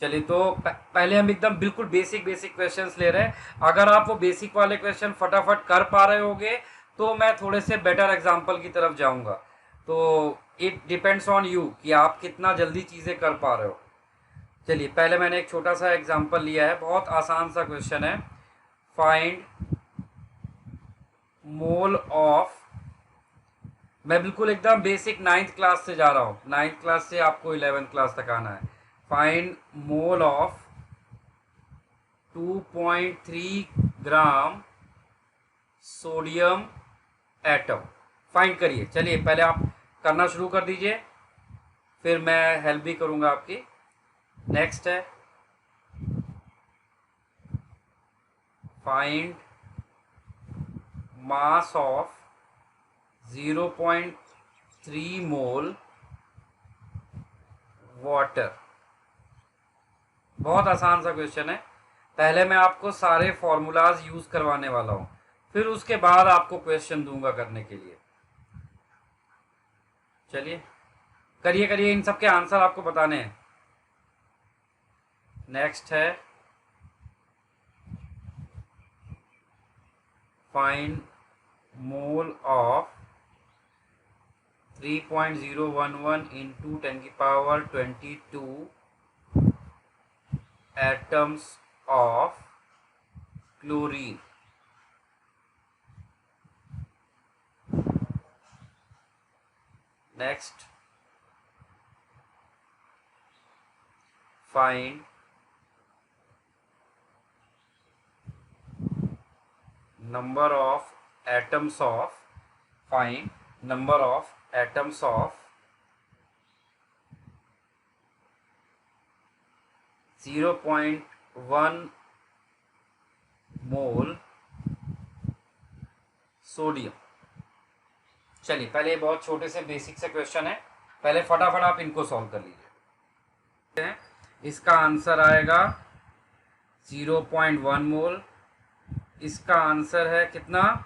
चलिए तो पहले हम एकदम बिल्कुल बेसिक बेसिक क्वेश्चंस ले रहे हैं। अगर आप वो बेसिक वाले क्वेश्चन फटाफट कर पा रहे होगे तो मैं थोड़े से बेटर एग्जाम्पल की तरफ जाऊंगा। तो इट डिपेंड्स ऑन यू कि आप कितना जल्दी चीज़ें कर पा रहे हो। चलिए पहले मैंने एक छोटा सा एग्जाम्पल लिया है, बहुत आसान सा क्वेश्चन है। फाइंड मोल ऑफ, मैं बिल्कुल एकदम बेसिक नाइन्थ क्लास से जा रहा हूँ, नाइन्थ क्लास से आपको इलेवेंथ क्लास तक आना है। Find mole of 2.3 gram sodium atom. Find करिए। चलिए पहले आप करना शुरू कर दीजिए, फिर मैं हेल्प भी करूंगा आपकी। नेक्स्ट है find mass of 0.3 mole water. बहुत आसान सा क्वेश्चन है। पहले मैं आपको सारे फॉर्मूलाज यूज करवाने वाला हूँ, फिर उसके बाद आपको क्वेश्चन दूंगा करने के लिए। चलिए करिए करिए, इन सब के आंसर आपको बताने हैं। नेक्स्ट है find mole of 3.011 into 10⁻²2 atoms of chlorine. Next find number of atoms of find number of atoms of 0.1 mole sodium. चलिए पहले ये बहुत छोटे से बेसिक से क्वेश्चन है, पहले फटाफट आप इनको सॉल्व कर लीजिए। इसका आंसर आएगा 0.1 मोल। इसका आंसर है कितना,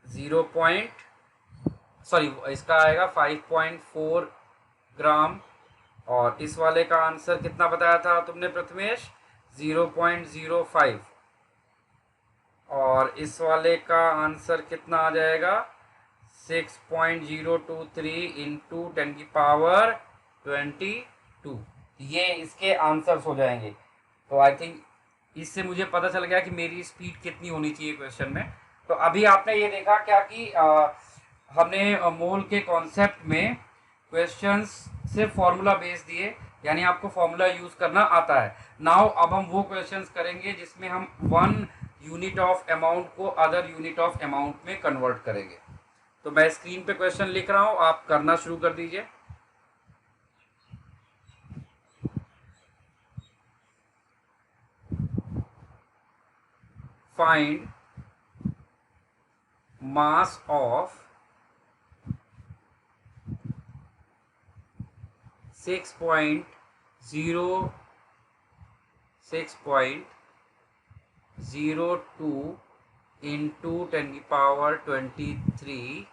0 पॉइंट सॉरी इसका आएगा 5.4 ग्राम। और इस वाले का आंसर कितना बताया था तुमने प्रथमेश, 0.05। और इस वाले का आंसर कितना आ जाएगा, 6.023 इंटू 10⁻²2। ये इसके आंसर्स हो जाएंगे। तो आई थिंक इससे मुझे पता चल गया कि मेरी स्पीड कितनी होनी चाहिए क्वेश्चन में। तो अभी आपने ये देखा क्या कि हमने मोल के कॉन्सेप्ट में क्वेश्चंस से फॉर्मूला बेस दिए, यानी आपको फॉर्मूला यूज करना आता है। नाउ अब हम वो क्वेश्चंस करेंगे जिसमें हम वन यूनिट ऑफ अमाउंट को अदर यूनिट ऑफ अमाउंट में कन्वर्ट करेंगे। तो मैं स्क्रीन पे क्वेश्चन लिख रहा हूं, आप करना शुरू कर दीजिए। Find mass of 6.02 into 10⁻23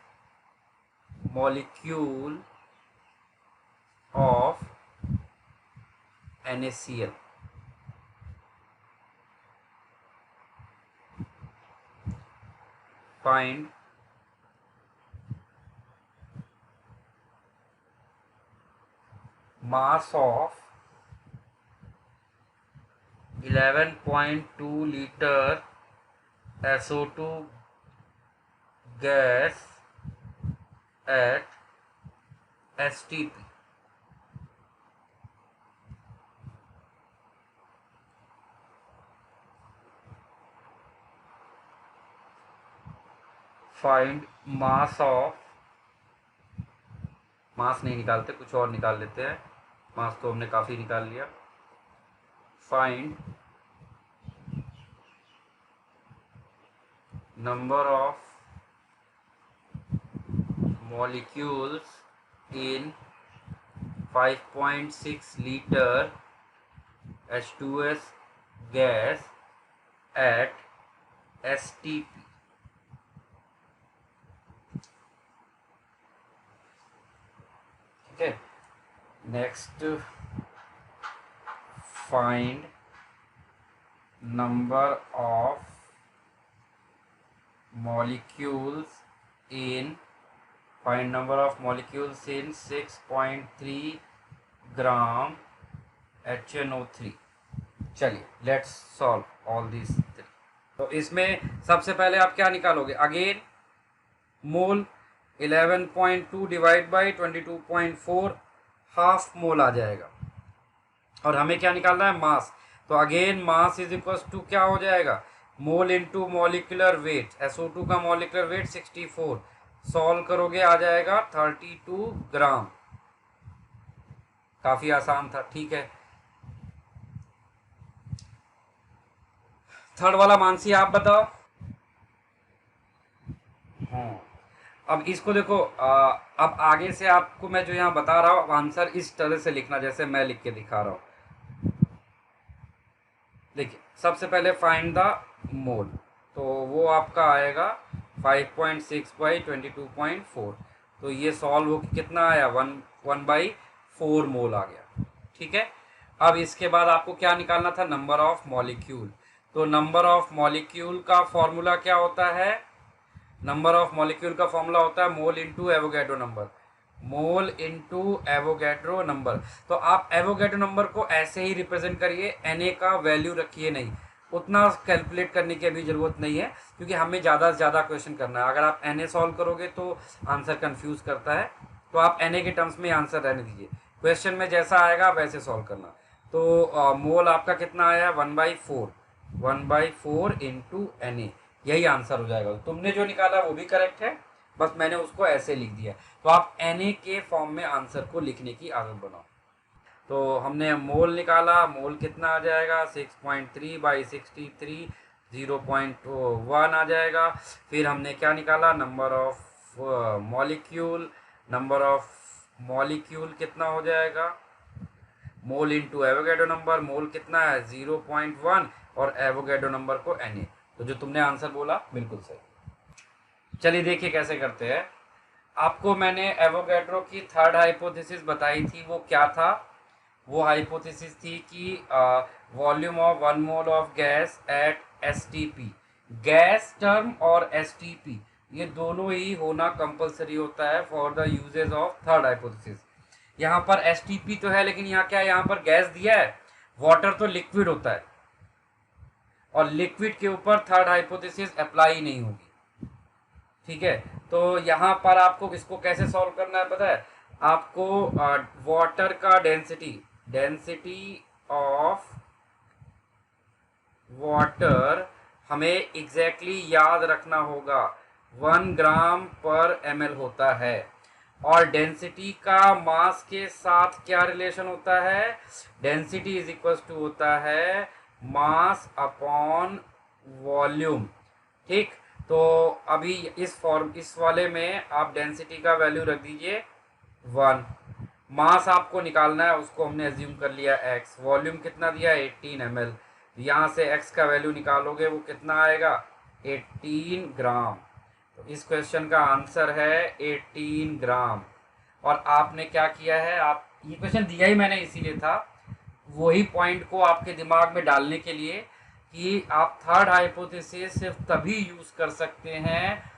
molecule of NaCl। find mass of 11.2 liter SO2 gas at STP। Find mass of, mass नहीं निकालते, कुछ और निकाल लेते हैं, मास तो हमने काफ़ी निकाल लिया। Find number of molecules in 5.6 liter H2S gas at STP। ठीक है। Next find number of molecules in 6.3 gram HNO3। चलिए लेट्स सॉल्व ऑल दिस। तो इसमें सबसे पहले आप क्या निकालोगे, again mole 11.2 divide by 22.4, half mole आ जाएगा। और हमें क्या निकालना है, मास। तो again mass is equal to क्या हो जाएगा, मोल इनटू मॉलिक्यूलर वेट। SO2 का मॉलिक्यूलर वेट 64, सॉल्व करोगे आ जाएगा 32 ग्राम। काफी आसान था, ठीक है। थर्ड वाला मानसी आप बताओ। हाँ, अब इसको देखो, अब आगे से आपको मैं जो यहाँ बता रहा हूँ आंसर इस तरह से लिखना जैसे मैं लिख के दिखा रहा हूँ। देखिए सबसे पहले फाइंड द मोल, तो वो आपका आएगा 5.6 बाई 22.4। तो ये सॉल्व हो कितना आया, 1/4 मोल आ गया, ठीक है। अब इसके बाद आपको क्या निकालना था, नंबर ऑफ मॉलिक्यूल। तो नंबर ऑफ मॉलिक्यूल का फॉर्मूला क्या होता है, नंबर ऑफ मॉलिक्यूल का फॉर्मूला होता है mole into Avogadro number, mole into Avogadro number. तो आप एवोगैड्रो नंबर को ऐसे ही रिप्रेजेंट करिए, Na का वैल्यू रखिए नहीं, उतना कैलकुलेट करने की अभी ज़रूरत नहीं है, क्योंकि हमें ज़्यादा से ज़्यादा क्वेश्चन करना है। अगर आप Na सॉल्व करोगे तो आंसर कंफ्यूज करता है, तो आप Na के टर्म्स में आंसर रहने दीजिए, क्वेश्चन में जैसा आएगा वैसे सॉल्व करना। तो मोल आपका कितना आया, 1/4 इंटू Na, यही आंसर हो जाएगा। तुमने जो निकाला वो भी करेक्ट है, बस मैंने उसको ऐसे लिख दिया। तो आप Na के फॉर्म में आंसर को लिखने की आदत बनाओ। तो हमने मोल निकाला, मोल कितना आ जाएगा, 6.3 बाई 63, 0.1 आ जाएगा। फिर हमने क्या निकाला, number of molecule, number of molecule कितना हो जाएगा, मोल इंटू एवोगैड्रो नंबर, मोल कितना है 0.1 और एवोगैड्रो नंबर को Na। तो जो तुमने आंसर बोला बिल्कुल सही। चलिए देखिए कैसे करते हैं। आपको मैंने एवोगैड्रो की थर्ड हाइपोथेसिस बताई थी, वो क्या था, वो हाइपोथेसिस थी कि volume of 1 mole of gas at STP, gas term और STP ये दोनों ही होना कंपलसरी होता है for the usages of third hypothesis. यहाँ पर STP तो है, लेकिन यहाँ क्या है, यहाँ पर गैस दिया है, वाटर तो लिक्विड होता है, और लिक्विड के ऊपर थर्ड हाइपोथेसिस अप्लाई नहीं होगी, ठीक है। तो यहाँ पर आपको इसको कैसे सॉल्व करना है पता है, आपको वाटर का डेंसिटी ऑफ वाटर हमें एग्जैक्टली याद रखना होगा, 1 ग्राम पर ml होता है। और डेंसिटी का मास के साथ क्या रिलेशन होता है, डेंसिटी इज इक्वल टू होता है मास अपॉन वॉल्यूम, ठीक। तो अभी इस वाले में आप डेंसिटी का वैल्यू रख दीजिए 1, मास आपको निकालना है, उसको हमने एज्यूम कर लिया x, वॉल्यूम कितना दिया 18 ml, यहाँ से x का वैल्यू निकालोगे वो कितना आएगा 18 ग्राम। तो इस क्वेश्चन का आंसर है 18 ग्राम। और आपने क्या किया है, आप ये क्वेश्चन दिया ही मैंने इसीलिए था, वही पॉइंट को आपके दिमाग में डालने के लिए कि आप थर्ड हाइपोथेसिस सिर्फ तभी यूज कर सकते हैं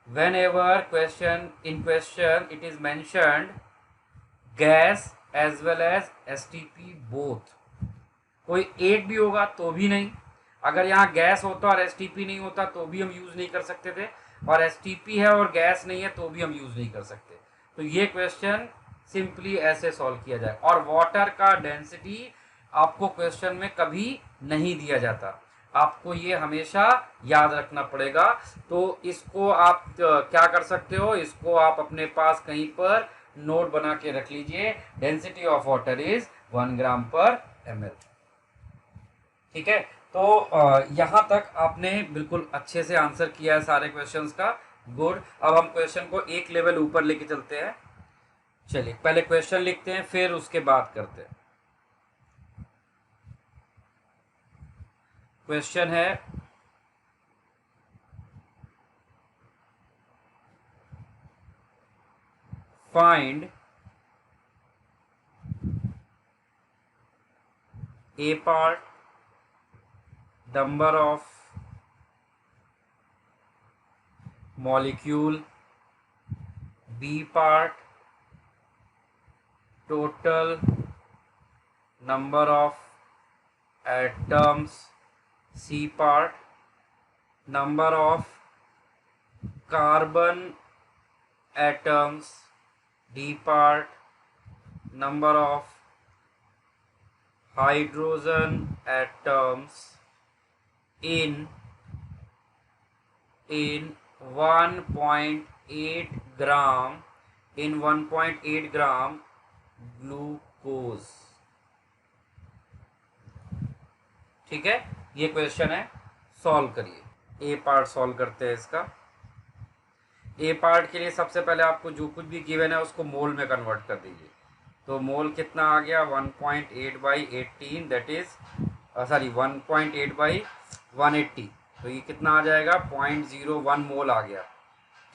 whenever question it is mentioned gas as well as STP both. कोई एक भी होगा तो भी नहीं, अगर यहाँ गैस होता और STP नहीं होता तो भी हम यूज नहीं कर सकते थे, और STP है और गैस नहीं है तो भी हम यूज नहीं कर सकते। तो ये क्वेश्चन सिंपली ऐसे सॉल्व किया जाए। और वाटर का डेंसिटी आपको क्वेश्चन में कभी नहीं दिया जाता, आपको ये हमेशा याद रखना पड़ेगा। तो इसको आप क्या कर सकते हो, इसको आप अपने पास कहीं पर नोट बना के रख लीजिए, डेंसिटी ऑफ वाटर इज 1 ग्राम पर ml, ठीक है। तो यहाँ तक आपने बिल्कुल अच्छे से आंसर किया है सारे क्वेश्चंस का, गुड। अब हम क्वेश्चन को एक लेवल ऊपर लेके चलते हैं। चलिए पहले क्वेश्चन लिखते हैं फिर उसके बाद करते हैं। क्वेश्चन है, find A part, number of molecule. B part, total number of atoms. C part, number of carbon atoms. D part, number of hydrogen atoms in 1.8 gram, in 1.8 gram glucose. ठीक है, ये क्वेश्चन है, solve करिए। ए part solve करते हैं इसका। ए part के लिए सबसे पहले आपको जो कुछ भी गिवन है उसको मोल में कन्वर्ट कर दीजिए। तो मोल कितना आ गया, 1.8/18, दैट इज सॉरी 1.8/180। तो ये कितना आ जाएगा, 0.01 मोल आ गया।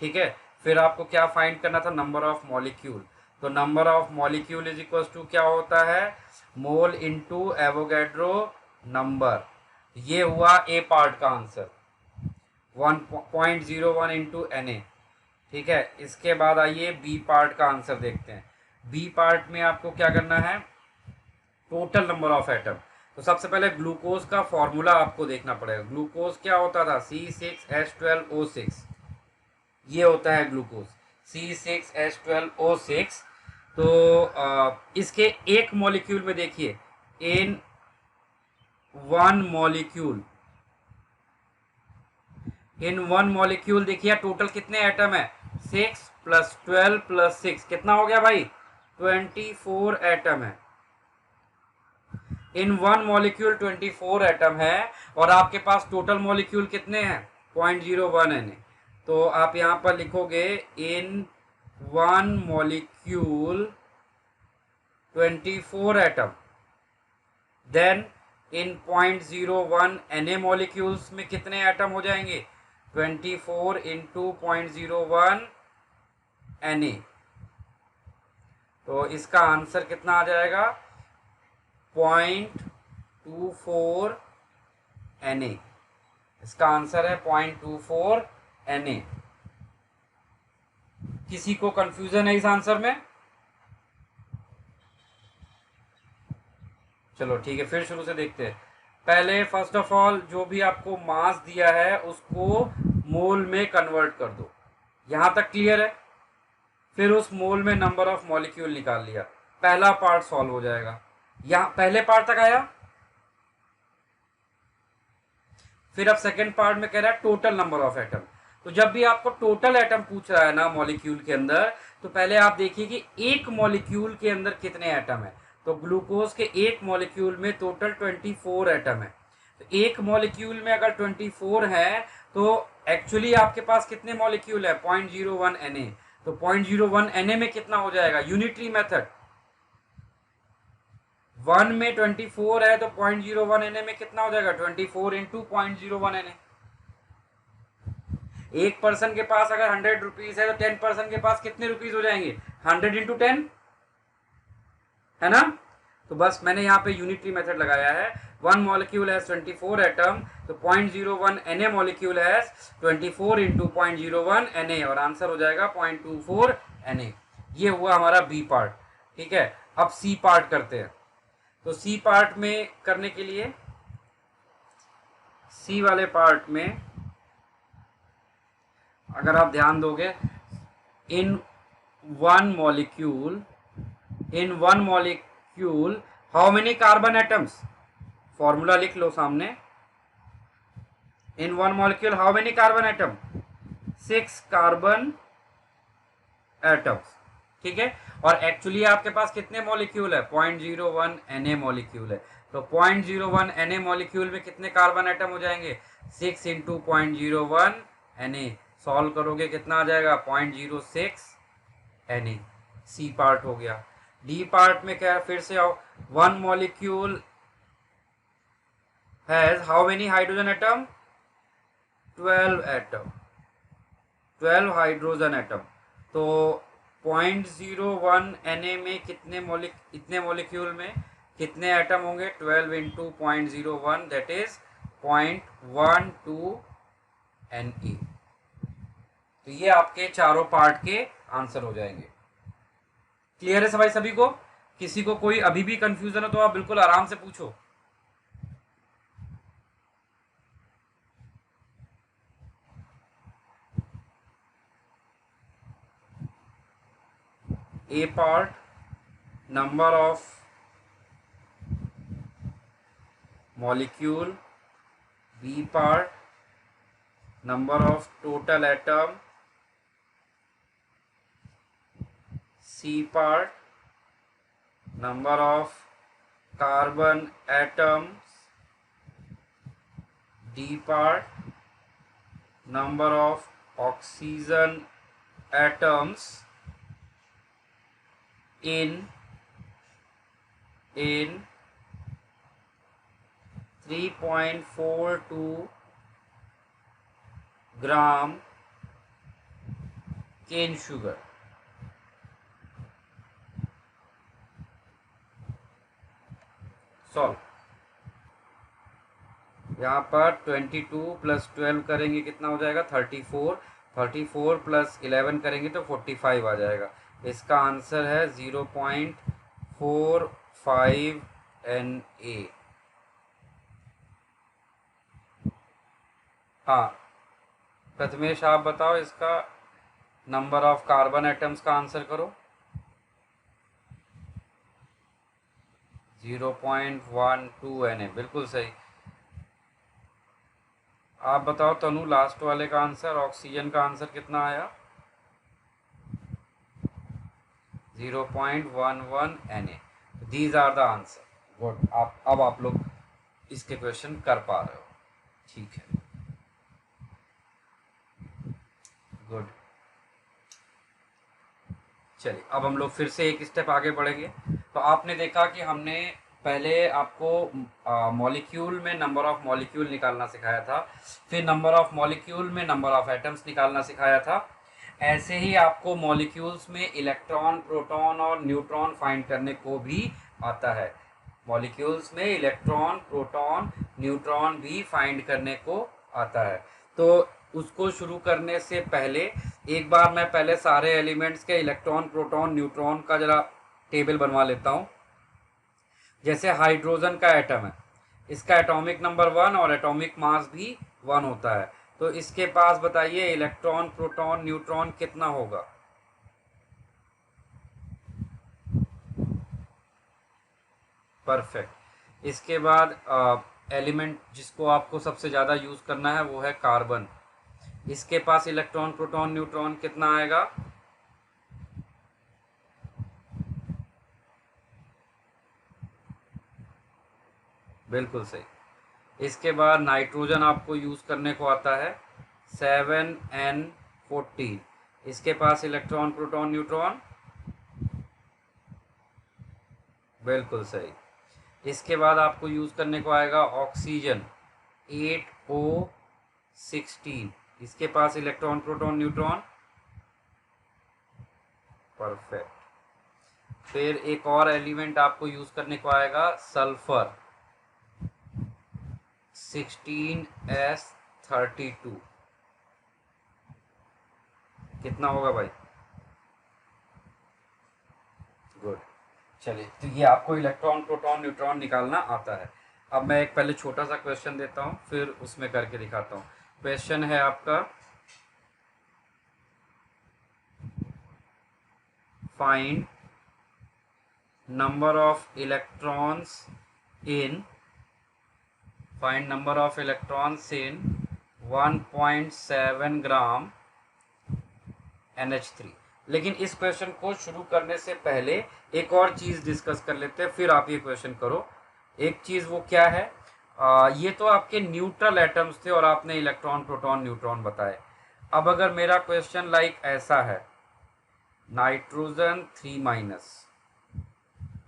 ठीक है, फिर आपको क्या फाइंड करना था, नंबर ऑफ मॉलिक्यूल। तो number of molecule is equal to क्या होता है, मोल इनटू एवोगैड्रो नंबर। ये हुआ ए पार्ट का आंसर, 1.01 इंटू Na। ठीक है, इसके बाद आइए बी पार्ट का आंसर देखते हैं। बी पार्ट में आपको क्या करना है, टोटल नंबर ऑफ एटम। तो सबसे पहले ग्लूकोज का फॉर्मूला आपको देखना पड़ेगा। ग्लूकोज क्या होता था, C6H12O6, ये होता है ग्लूकोज, C6H12O6। तो इसके एक मॉलिक्यूल में देखिए, इन वन मॉलिक्यूल देखिए टोटल कितने एटम है, 6 + 12 + 6 कितना हो गया भाई, 24 एटम है। इन वन मॉलिक्यूल 24 एटम है और आपके पास टोटल मॉलिक्यूल कितने हैं, 0.01 Na। तो आप यहां पर लिखोगे in one molecule 24 atom, then in 0.01 Na molecules में कितने एटम हो जाएंगे, 24 इंटू 0.01 Na। तो इसका आंसर कितना आ जाएगा, 0.24 Na। इसका आंसर है 0.24 Na। किसी को कंफ्यूजन है इस आंसर में? चलो ठीक है, फिर शुरू से देखते हैं। पहले फर्स्ट ऑफ ऑल जो भी आपको मास दिया है उसको मोल में कन्वर्ट कर दो, यहां तक क्लियर है। फिर उस मोल में नंबर ऑफ मॉलिक्यूल निकाल लिया, पहला पार्ट सॉल्व हो जाएगा। यहां पहले पार्ट तक आया। फिर अब सेकेंड पार्ट में कह रहा है टोटल नंबर ऑफ एटम। तो जब भी आपको टोटल एटम पूछ रहा है ना मॉलिक्यूल के अंदर, तो पहले आप देखिए कि एक मॉलिक्यूल के अंदर कितने एटम है। तो ग्लूकोज के एक मॉलिक्यूल में टोटल 24 एटम है। तो एक मॉलिक्यूल में अगर 24 है तो एक्चुअली आपके पास कितने मॉलिक्यूल है, 0.01 Na। तो 0.01 Na में कितना हो जाएगा, यूनिटरी मेथड, 1 में 24 है तो 0.01 Na में कितना हो जाएगा, 24 इंटू 0.01 Na। एक पर्सन के पास अगर 100 रुपीज है तो 10 पर्सन के पास कितने रुपीज हो जाएंगे, 100 इंटू 10, है ना। तो बस मैंने यहाँ पे यूनिटरी मेथड लगाया है। 1 मॉलिक्यूल हैज 24 एटम, तो 0.01 Na molecule has 24 into 0.01 Na, और आंसर हो जाएगा 0.24 Na। ये हुआ हमारा बी पार्ट। ठीक है, अब सी पार्ट करते हैं। तो सी पार्ट में करने के लिए, सी वाले पार्ट में अगर आप ध्यान दोगे, इन one molecule how many carbon atoms, formula लिख लो सामने। इन one molecule how many carbon atom, 6 carbon atoms. ठीक है, और एक्चुअली आपके पास कितने मॉलिक्यूल है, 0.01 Na मॉलिक्यूल है। तो 0.01 Na मॉलिक्यूल में कितने कार्बन एटम हो जाएंगे, 6 इंटू 0.01 Na। सॉल्व करोगे कितना आ जाएगा, 0.06 Na। सी पार्ट हो गया। डी पार्ट में क्या है, फिर से आओ। 1 molecule has how many hydrogen atom, 12 atom, 12 hydrogen atom. तो 0.01 Na में कितने इतने मॉलिक्यूल में कितने एटम होंगे? 12 इंटू 0.01 दैट इज 0.12 Na। तो ये आपके चारों पार्ट के आंसर हो जाएंगे। क्लियर है भाई सभी को? किसी को कोई अभी भी कंफ्यूजन हो तो आप बिल्कुल आराम से पूछो। A part number of molecule, B part number of total atom, C part number of carbon atoms, D part number of oxygen atoms in 3.42 gram cane sugar। Solve. यहाँ पर 22 प्लस 12 करेंगे कितना हो जाएगा? 34। 34 प्लस 11 करेंगे तो 45 आ जाएगा। इसका आंसर है 0.45 Na। हाँ प्रथमेश आप बताओ इसका नंबर ऑफ कार्बन एटम्स का आंसर करो। 0.12 Na, बिल्कुल सही। आप बताओ तनु लास्ट वाले का आंसर, ऑक्सीजन का आंसर कितना आया? 0.11 Na। These are the answer. Good. अब आप लोग इसके क्वेश्चन कर पा रहे हो। ठीक है, गुड। चलिए अब हम लोग फिर से एक स्टेप आगे बढ़ेंगे। तो आपने देखा कि हमने पहले आपको मॉलिक्यूल में नंबर ऑफ मॉलिक्यूल निकालना सिखाया था, फिर नंबर ऑफ मॉलिक्यूल में नंबर ऑफ एटम्स निकालना सिखाया था। ऐसे ही आपको मॉलिक्यूल्स में इलेक्ट्रॉन, प्रोटॉन और न्यूट्रॉन फाइंड करने को भी आता है। मॉलिक्यूल्स में इलेक्ट्रॉन, प्रोटॉन, न्यूट्रॉन भी फाइंड करने को आता है। तो उसको शुरू करने से पहले एक बार मैं पहले सारे एलिमेंट्स के इलेक्ट्रॉन, प्रोटॉन, न्यूट्रॉन का जरा टेबल बनवा लेता हूँ। जैसे हाइड्रोजन का एटम है, इसका एटॉमिक नंबर 1 और एटॉमिक मास भी 1 होता है। तो इसके पास बताइए इलेक्ट्रॉन, प्रोटॉन, न्यूट्रॉन कितना होगा? परफेक्ट। इसके बाद एलिमेंट जिसको आपको सबसे ज़्यादा यूज़ करना है वो है कार्बन। इसके पास इलेक्ट्रॉन, प्रोटॉन, न्यूट्रॉन कितना आएगा? बिल्कुल सही। इसके बाद नाइट्रोजन आपको यूज़ करने को आता है 7n14। इसके पास इलेक्ट्रॉन, प्रोटॉन, न्यूट्रॉन, बिल्कुल सही। इसके बाद आपको यूज़ करने को आएगा ऑक्सीजन 8O16। इसके पास इलेक्ट्रॉन, प्रोटॉन, न्यूट्रॉन, परफेक्ट। फिर एक और एलिमेंट आपको यूज़ करने को आएगा सल्फर 16S32। कितना होगा भाई? गुड। चलिए तो ये आपको इलेक्ट्रॉन, प्रोटॉन, न्यूट्रॉन निकालना आता है। अब मैं एक पहले छोटा सा क्वेश्चन देता हूँ, फिर उसमें करके दिखाता हूँ। क्वेश्चन है आपका, find number of electrons in 1.7 gram NH3। लेकिन इस क्वेश्चन को शुरू करने से पहले एक और चीज़ डिस्कस कर लेते हैं, फिर आप ये क्वेश्चन करो। एक चीज़ वो क्या है, ये तो आपके न्यूट्रल एटम्स थे और आपने इलेक्ट्रॉन, प्रोटॉन, न्यूट्रॉन बताए। अब अगर मेरा क्वेश्चन लाइक ऐसा है, नाइट्रोजन 3-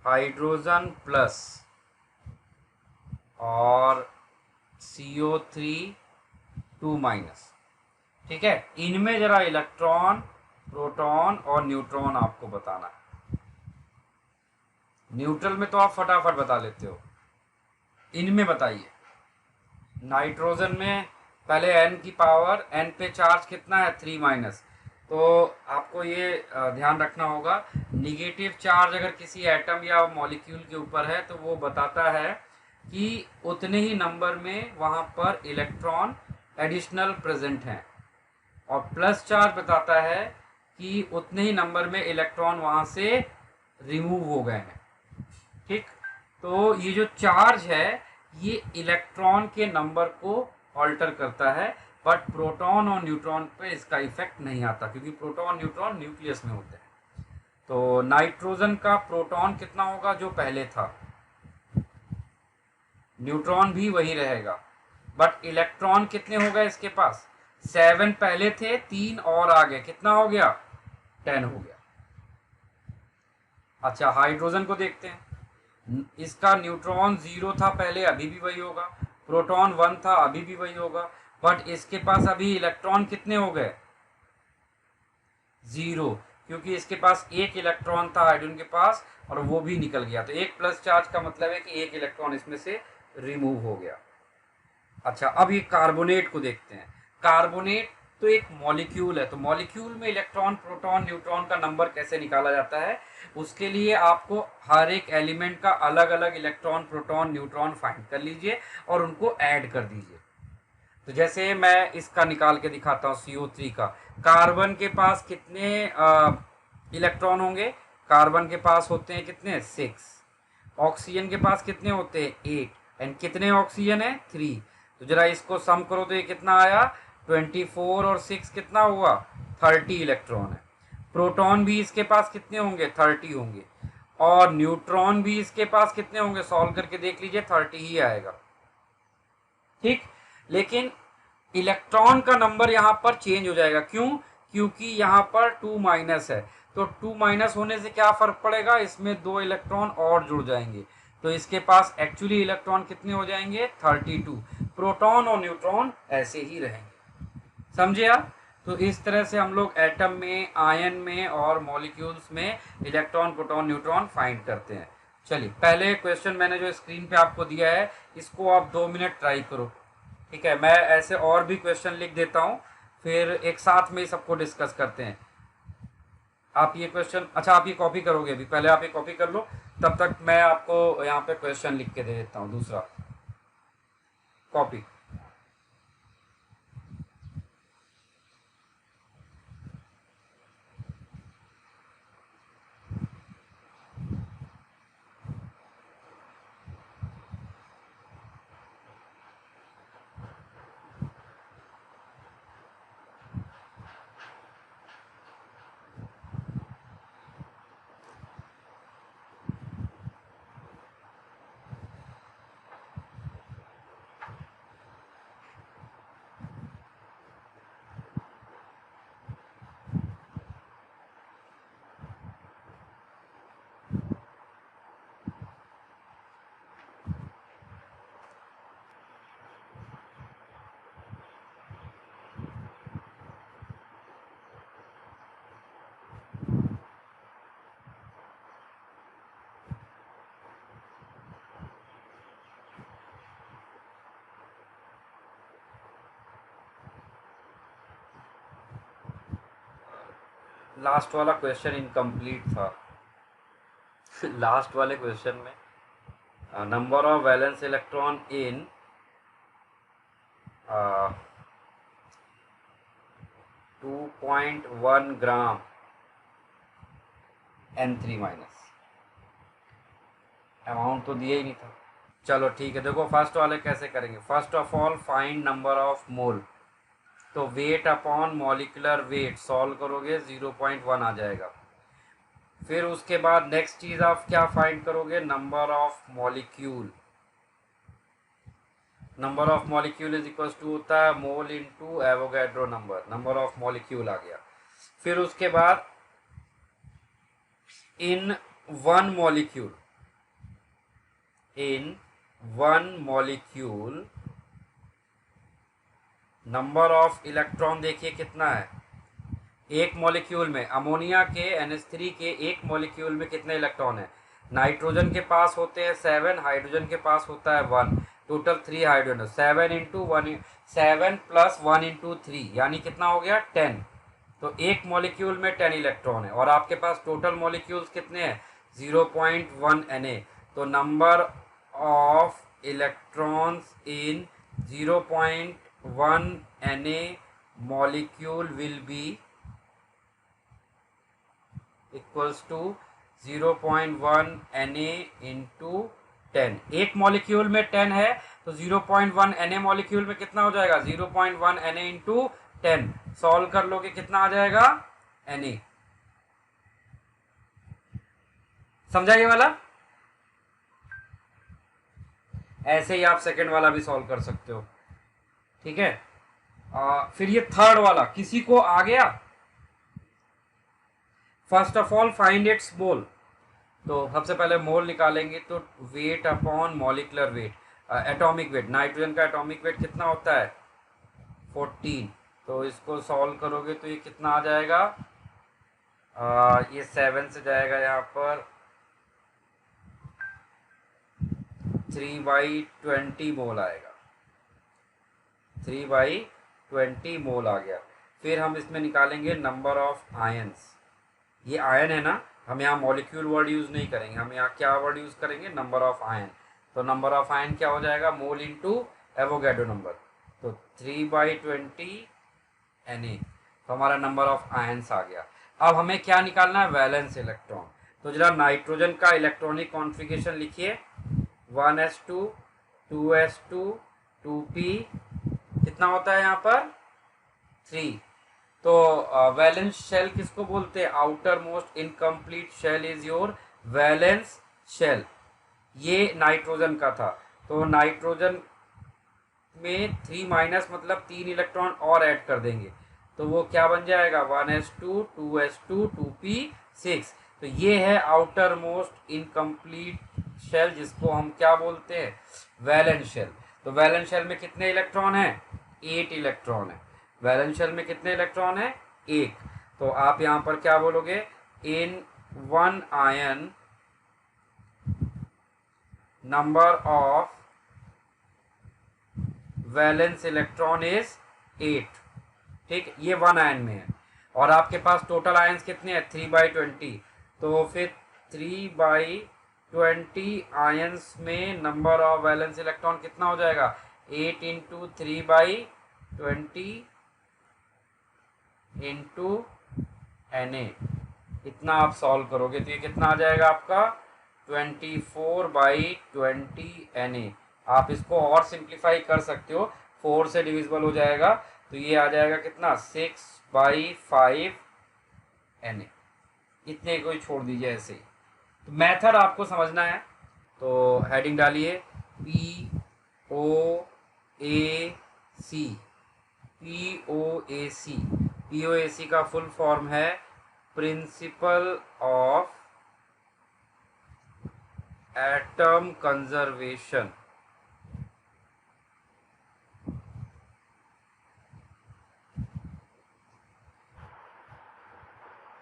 हाइड्रोजन प्लस और CO3 2-, ठीक है, इनमें जरा इलेक्ट्रॉन, प्रोटॉन और न्यूट्रॉन आपको बताना है। न्यूट्रल में तो आप फटाफट बता लेते हो, इनमें बताइए। नाइट्रोजन में पहले n की पावर, n पे चार्ज कितना है 3 माइनस, तो आपको ये ध्यान रखना होगा, निगेटिव चार्ज अगर किसी एटम या मॉलिक्यूल के ऊपर है तो वो बताता है कि उतने ही नंबर में वहाँ पर इलेक्ट्रॉन एडिशनल प्रेजेंट हैं, और प्लस चार्ज बताता है कि उतने ही नंबर में इलेक्ट्रॉन वहाँ से रिमूव हो गए हैं। ठीक, तो ये जो चार्ज है ये इलेक्ट्रॉन के नंबर को ऑल्टर करता है, बट प्रोटॉन और न्यूट्रॉन पे इसका इफेक्ट नहीं आता, क्योंकि प्रोटॉन न्यूट्रॉन न्यूक्लियस में होते हैं। तो नाइट्रोजन का प्रोटॉन कितना होगा जो पहले था, न्यूट्रॉन भी वही रहेगा, बट इलेक्ट्रॉन कितने हो गए इसके पास, 7 पहले थे, 3 और आ गए, कितना हो गया 10 हो गया। अच्छा, हाइड्रोजन को देखते हैं, इसका न्यूट्रॉन 0 था पहले, अभी भी वही होगा, प्रोटॉन 1 था, अभी भी वही होगा, बट इसके पास अभी इलेक्ट्रॉन कितने हो गए 0, क्योंकि इसके पास एक इलेक्ट्रॉन था हाइड्रोजन के पास और वो भी निकल गया, तो एक प्लस चार्ज का मतलब है कि एक इलेक्ट्रॉन इसमें से रिमूव हो गया। अच्छा, अब ये कार्बोनेट को देखते हैं। कार्बोनेट तो एक मॉलिक्यूल है, तो मॉलिक्यूल में इलेक्ट्रॉन प्रोटॉन न्यूट्रॉन का नंबर कैसे निकाला जाता है, उसके लिए आपको हर एक एलिमेंट का अलग अलग इलेक्ट्रॉन प्रोटॉन न्यूट्रॉन फाइंड कर लीजिए और उनको ऐड कर दीजिए। तो जैसे मैं इसका निकाल के दिखाता हूँ, CO3 का, कार्बन के पास कितने इलेक्ट्रॉन होंगे, कार्बन के पास होते हैं कितने 6, ऑक्सीजन के पास कितने होते हैं 8, एंड कितने ऑक्सीजन है 3, तो जरा इसको सम करो तो ये कितना आया 24 और 6 कितना हुआ 30 इलेक्ट्रॉन है। प्रोटॉन भी इसके पास कितने होंगे 30 होंगे, और न्यूट्रॉन भी इसके पास कितने होंगे, सॉल्व करके देख लीजिए 30 ही आएगा। ठीक, लेकिन इलेक्ट्रॉन का नंबर यहाँ पर चेंज हो जाएगा, क्यों, क्योंकि यहाँ पर 2 माइनस है, तो 2 माइनस होने से क्या फर्क पड़ेगा, इसमें 2 इलेक्ट्रॉन और जुड़ जाएंगे, तो इसके पास एक्चुअली इलेक्ट्रॉन कितने हो जाएंगे 32, प्रोटॉन और न्यूट्रॉन ऐसे ही रहेंगे। समझे आप? तो इस तरह से हम लोग एटम में, आयन में और मॉलिक्यूल्स में इलेक्ट्रॉन प्रोटॉन न्यूट्रॉन फाइंड करते हैं। चलिए, पहले क्वेश्चन मैंने जो स्क्रीन पे आपको दिया है इसको आप 2 मिनट ट्राई करो। ठीक है, मैं ऐसे और भी क्वेश्चन लिख देता हूँ, फिर एक साथ में सबको डिस्कस करते हैं। आप ये क्वेश्चन, अच्छा आप ये कॉपी करोगे अभी, पहले आप ये कॉपी कर लो, तब तक मैं आपको यहाँ पे क्वेश्चन लिख के दे देता हूँ दूसरा, कॉपी। लास्ट वाला क्वेश्चन इनकम्प्लीट था। लास्ट वाले क्वेश्चन में number of valence electron in 2.1 gram N3 minus, amount तो दिया ही नहीं था। चलो ठीक है, देखो फर्स्ट वाले कैसे करेंगे। First of all find number of mole, तो weight upon molecular weight solve करोगे 0.1 आ जाएगा। फिर उसके बाद नेक्स्ट चीज आप क्या फाइंड करोगे, number of molecule, number of molecule is equal to होता है mole into Avogadro number, number of molecule आ गया। फिर उसके बाद in one molecule, in one molecule number of electron देखिए कितना है, एक मॉलिक्यूल में अमोनिया के NH3 के एक मॉलिक्यूल में कितने इलेक्ट्रॉन है नाइट्रोजन के पास होते हैं 7, हाइड्रोजन के पास होता है 1, total 3 hydrogen, 7 into 1, 7 plus 1 into 3 यानी कितना हो गया 10। तो एक मॉलिक्यूल में 10 इलेक्ट्रॉन है और आपके पास टोटल मॉलिक्यूल्स कितने हैं 0.1 Na। तो number of electrons in 0.1 Na molecule will be equals to 0.1 Na into 10। एक मॉलिक्यूल में 10 है तो 0.1 Na मॉलिक्यूल में कितना हो जाएगा 0.1 Na इंटू 10। सॉल्व कर लोगे कितना आ जाएगा Na। समझा ये वाला? ऐसे ही आप सेकंड वाला भी सॉल्व कर सकते हो, ठीक है। फिर ये थर्ड वाला किसी को आ गया। First of all find its मोल। तो सबसे पहले मोल निकालेंगे तो weight upon molecular wait, atomic weight. Nitrogen का एटॉमिक वेट कितना होता है 14। तो इसको सॉल्व करोगे तो ये कितना आ जाएगा, ये 7 से जाएगा यहाँ पर 3/20 मोल आएगा, 3/20 मोल आ गया। फिर हम इसमें निकालेंगे नंबर ऑफ आयंस। ये आयन है ना, हम यहाँ मॉलिक्यूल वर्ड यूज़ नहीं करेंगे, हम यहाँ क्या वर्ड यूज़ करेंगे नंबर ऑफ आयन। तो नंबर ऑफ आयन क्या हो जाएगा मोल इंटू एवोगैड्रो नंबर। तो 3/20 Na। तो हमारा नंबर ऑफ आयंस आ गया। अब हमें क्या निकालना है वैलेंस इलेक्ट्रॉन। तो जरा नाइट्रोजन का इलेक्ट्रॉनिक कॉन्फ़िगरेशन लिखिए 1s2 2s2 2p कितना होता है यहाँ पर 3। तो वैलेंस शेल किसको बोलते हैं, outermost incomplete shell is your valence shell. ये नाइट्रोजन का था। तो नाइट्रोजन में 3 माइनस मतलब 3 इलेक्ट्रॉन और ऐड कर देंगे तो वो क्या बन जाएगा 1s2 2s2 2p6। तो ये है आउटर मोस्ट इनकम्प्लीट शेल जिसको हम क्या बोलते हैं वैलेंस शेल। तो वैलेंस शेल में कितने इलेक्ट्रॉन हैं 8 इलेक्ट्रॉन है। वैलेंस शेल में कितने इलेक्ट्रॉन है 1। तो आप यहाँ पर क्या बोलोगे in one ion number of valence electron is 8। ठीक, ये वन आयन में है और आपके पास टोटल आयंस कितने हैं 3/20। तो फिर 3/20 आयंस में नंबर ऑफ वैलेंस इलेक्ट्रॉन कितना हो जाएगा 8 इंटू 3/20 इंटू Na। इतना आप सॉल्व करोगे तो ये कितना आ जाएगा आपका 24/20 Na। आप इसको और सिंप्लीफाई कर सकते हो, 4 से डिविजिबल हो जाएगा तो ये आ जाएगा कितना 6/5 Na। इतने को ही छोड़ दीजिए ऐसे ही। तो मेथड आपको समझना है तो हेडिंग डालिए POAC। POAC का फुल फॉर्म है principle of atom conservation.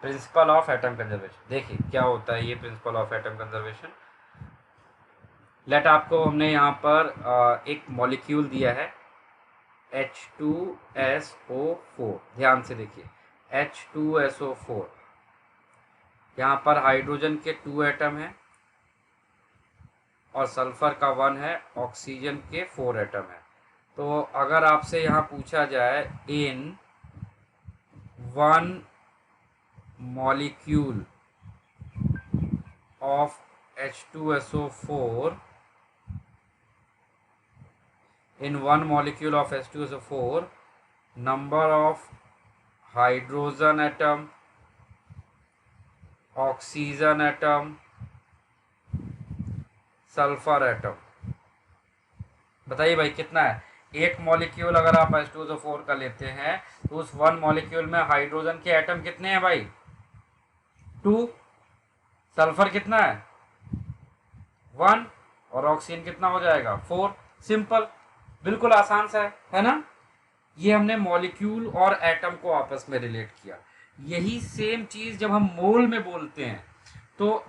Principle of atom conservation देखिए क्या होता है ये principle of atom conservation. Let आपको हमने यहाँ पर एक मॉलिक्यूल दिया है H2SO4। ध्यान से देखिए H2SO4, यहाँ पर हाइड्रोजन के 2 एटम हैं और सल्फर का 1 है, ऑक्सीजन के 4 एटम है। तो अगर आपसे यहाँ पूछा जाए इन one molecule of H2SO4, in one molecule of H2SO4 number of hydrogen atom, oxygen atom, sulphur atom, बताइए भाई कितना है। एक मॉलिक्यूल अगर आप H2SO4 का लेते हैं तो उस वन मॉलिक्यूल में हाइड्रोजन के एटम कितने हैं भाई 2, सल्फर कितना है 1 और ऑक्सीजन कितना हो जाएगा 4। सिंपल, बिल्कुल आसान सा है ना। ये हमने मॉलिक्यूल और एटम को आपस में रिलेट किया। यही सेम चीज जब हम मोल में बोलते हैं तो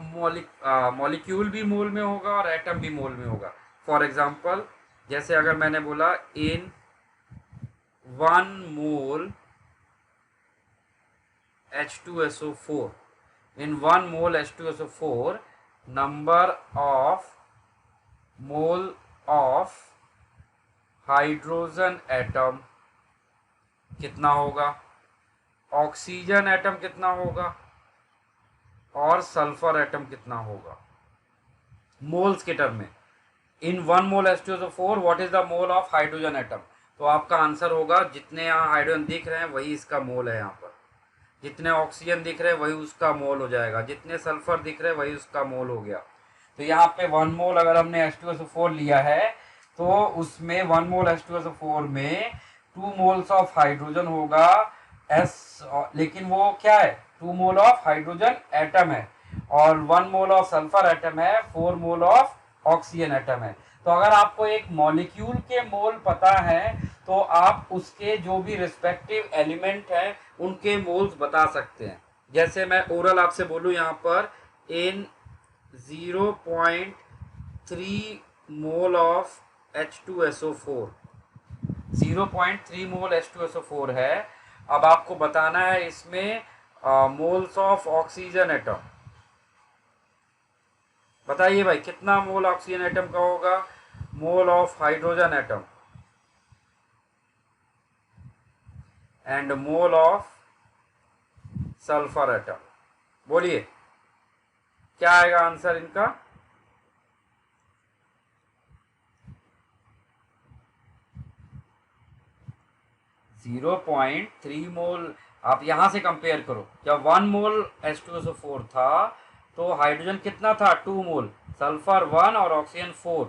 मॉलिक्यूल भी मोल में होगा और एटम भी मोल में होगा। फॉर एग्जांपल, जैसे अगर मैंने बोला इन 1 मोल H2SO4, in 1 mole H2SO4 number of mole of hydrogen atom कितना होगा, ऑक्सीजन एटम कितना होगा और सल्फर एटम कितना होगा मोल्स के टर्म में। इन 1 मोल H2SO4 what is the mole of hydrogen atom, तो आपका आंसर होगा जितने यहाँ हाइड्रोजन दिख रहे हैं वही इसका मोल है, यहाँ पर जितने ऑक्सीजन दिख रहे हैं वही उसका मोल हो जाएगा, जितने सल्फर दिख रहे हैं वही उसका मोल हो गया। तो यहाँ पे 1 मोल अगर हमने H2SO4 लिया है तो उसमें 1 मोल H2SO4 में 2 मोल्स ऑफ हाइड्रोजन होगा एस, लेकिन वो क्या है 2 मोल ऑफ हाइड्रोजन एटम है, और 1 मोल ऑफ सल्फर एटम है, 4 मोल ऑफ ऑक्सीजन एटम है। तो अगर आपको एक मॉलिक्यूल के मोल पता है तो आप उसके जो भी रिस्पेक्टिव एलिमेंट हैं उनके मोल्स बता सकते हैं। जैसे मैं ओरल आपसे बोलूं यहाँ पर इन 0.3 mole of H2SO4, 0.3 mole H2SO4 है। अब आपको बताना है इसमें मोल्स ऑफ ऑक्सीजन एटम, बताइए भाई कितना मोल ऑक्सीजन एटम का होगा, mole of hydrogen atom and mole of sulphur atom. बोलिए क्या आएगा आंसर इनका। जीरो पॉइंट थ्री मोल आप यहां से कंपेयर करो, जब 1 मोल H2SO4 था तो हाइड्रोजन कितना था 2 मोल, सल्फर 1 और ऑक्सीजन 4,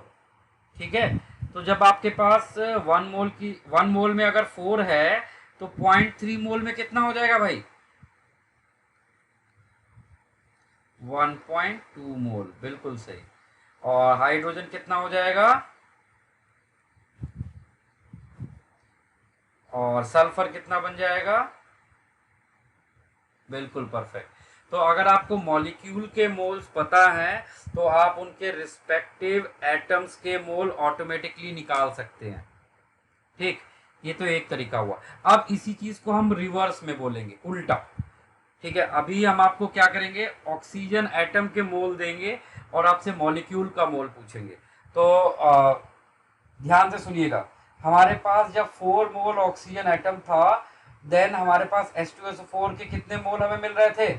ठीक है। तो जब आपके पास 1 मोल में अगर 4 है तो 0.3 मोल में कितना हो जाएगा भाई 1.2 मोल, बिल्कुल सही। और हाइड्रोजन कितना हो जाएगा, और सल्फर कितना बन जाएगा, बिल्कुल परफेक्ट। तो अगर आपको मॉलिक्यूल के मोल्स पता है तो आप उनके रिस्पेक्टिव एटम्स के मोल ऑटोमेटिकली निकाल सकते हैं, ठीक। ये तो एक तरीका हुआ। अब इसी चीज को हम रिवर्स में बोलेंगे, उल्टा, ठीक है। अभी हम आपको क्या करेंगे, ऑक्सीजन एटम के मोल देंगे और आपसे मॉलिक्यूल का मोल पूछेंगे। तो ध्यान से सुनिएगा, हमारे पास जब 4 मोल ऑक्सीजन एटम था देन हमारे पास H2SO4 के कितने मोल हमें मिल रहे थे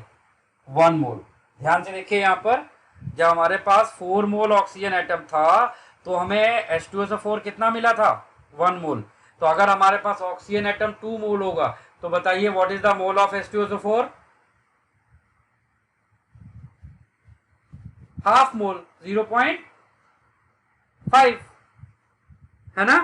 1 मोल। ध्यान से देखिए यहाँ पर, जब हमारे पास 4 मोल ऑक्सीजन एटम था तो हमें H2SO4 कितना मिला था 1 मोल। तो अगर हमारे पास ऑक्सीजन एटम 2 मोल होगा तो बताइए what is the mole of H2SO4, half mole 0.5, है ना।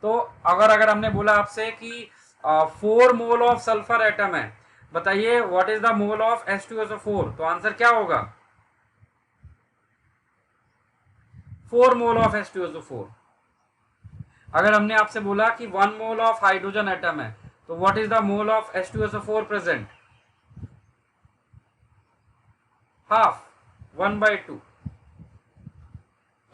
तो अगर हमने बोला आपसे कि 4 मोल ऑफ सल्फर एटम है, बताइए what is the mole of H2SO4, तो आंसर क्या होगा 4 मोल ऑफ H2SO4। अगर हमने आपसे बोला कि 1 मोल ऑफ हाइड्रोजन एटम है तो what is the mole of H2SO4 present, half, 1/2।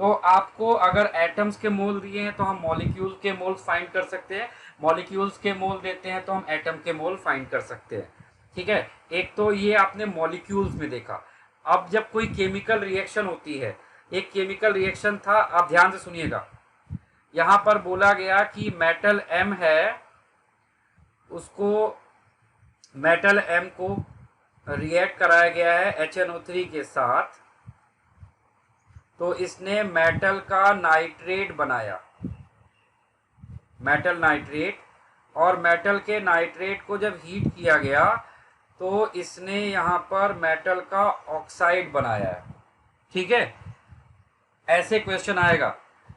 तो आपको अगर एटम्स के मोल दिए हैं तो हम मॉलिक्यूल के मोल्स फाइंड कर सकते हैं, मॉलिक्यूल्स के मोल देते हैं तो हम एटम के मोल फाइंड कर सकते हैं, ठीक है। एक तो ये आपने मॉलिक्यूल्स में देखा। अब जब कोई केमिकल रिएक्शन होती है, एक केमिकल रिएक्शन था, आप ध्यान से सुनिएगा, यहां पर बोला गया कि मेटल M है, उसको मेटल M को रिएक्ट कराया गया है HNO3 के साथ, तो इसने मेटल का नाइट्रेट बनाया, मेटल नाइट्रेट। और मेटल के नाइट्रेट को जब हीट किया गया तो इसने यहाँ पर मेटल का ऑक्साइड बनाया है, ठीक है। ऐसे क्वेश्चन आएगा,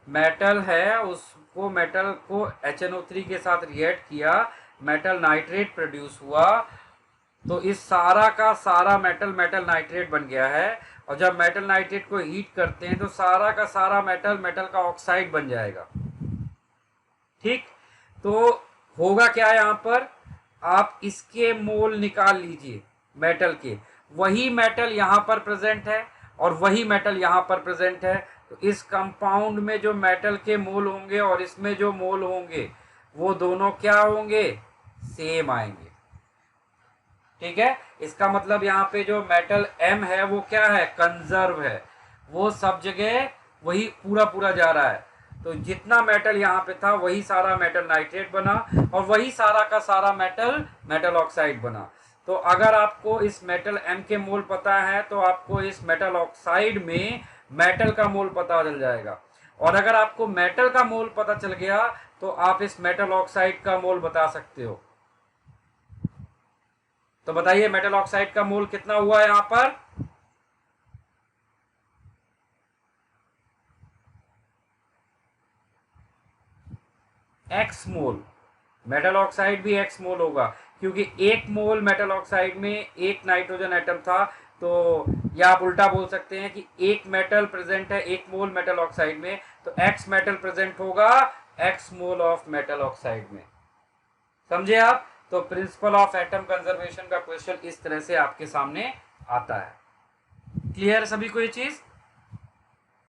मेटल है उसको मेटल को HNO3 के साथ रिएक्ट किया, मेटल नाइट्रेट प्रोड्यूस हुआ, तो इस सारा का सारा मेटल मेटल नाइट्रेट बन गया है। और जब मेटल नाइट्रेट को हीट करते हैं तो सारा का सारा मेटल मेटल का ऑक्साइड बन जाएगा, ठीक। तो होगा क्या यहाँ पर, आप इसके मोल निकाल लीजिए मेटल के, वही मेटल यहाँ पर प्रेजेंट है और वही मेटल यहाँ पर प्रेजेंट है, तो इस कंपाउंड में जो मेटल के मोल होंगे और इसमें जो मोल होंगे वो दोनों क्या होंगे, सेम आएंगे। ठीक है, इसका मतलब यहाँ पे जो मेटल M है वो क्या है, कंजर्व है, वो सब जगह वही पूरा पूरा जा रहा है। तो जितना मेटल यहाँ पे था वही सारा मेटल नाइट्रेट बना और वही सारा का सारा मेटल मेटल ऑक्साइड बना। तो अगर आपको इस मेटल M के मोल पता है तो आपको इस मेटल ऑक्साइड में मेटल का मोल पता चल जाएगा, और अगर आपको मेटल का मोल पता चल गया तो आप इस मेटल ऑक्साइड का मोल बता सकते हो। तो बताइए मेटल ऑक्साइड का मोल कितना हुआ यहां पर, एक्स मोल। मेटल ऑक्साइड भी एक्स मोल होगा, क्योंकि एक मोल मेटल ऑक्साइड में एक नाइट्रोजन एटम था। तो या आप उल्टा बोल सकते हैं कि एक मेटल प्रेजेंट है एक मोल मेटल ऑक्साइड में, तो एक्स मेटल प्रेजेंट होगा x mole of metal oxide में। समझे आप? तो प्रिंसिपल ऑफ एटम कंजर्वेशन का क्वेश्चन इस तरह से आपके सामने आता है। क्लियर सभी को ये चीज?